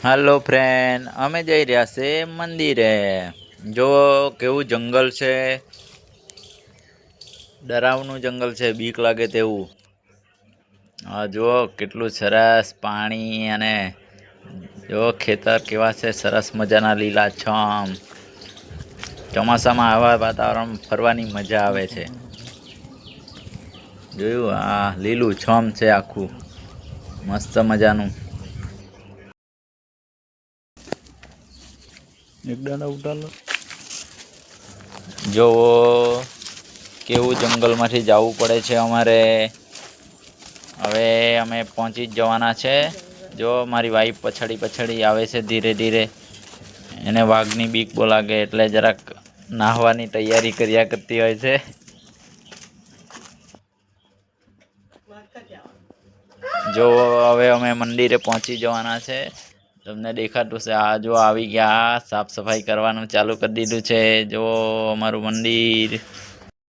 હાલો friend, અમે જઈ રહ્યા છે મંદિરે. જો કેવું જંગલ છે, ડરાવનું જંગલ છે, બીક લાગે તેવું. હા જુઓ કેટલું સરસ પાણી અને જો ખેતર કેવા છે, સરસ મજાના લીલાછમ. ચોમાસામાં આવા વાતાવરણ ફરવાની મજા આવે છે. જોયું આ લીલું છમ છે આખું મસ્ત મજાનું. જોવો કેવું જંગલમાંથી જવું પડે છે અમારે. હવે અમે પહોંચી જ જવાના છે. જો મારી વાઈફ પછાડી પછાડી આવે છે ધીરે ધીરે. એને વાઘની બીક બો લાગે એટલે જરાક નાહવાની તૈયારી કર્યા કરતી હોય છે. જો હવે અમે મંદિરે પહોંચી જવાના છે. તમને દેખાતું છે આ જો આવી ગયા સાફ સફાઈ કરવાનું ચાલુ કરી દીધું છે. જો અમારું મંદિર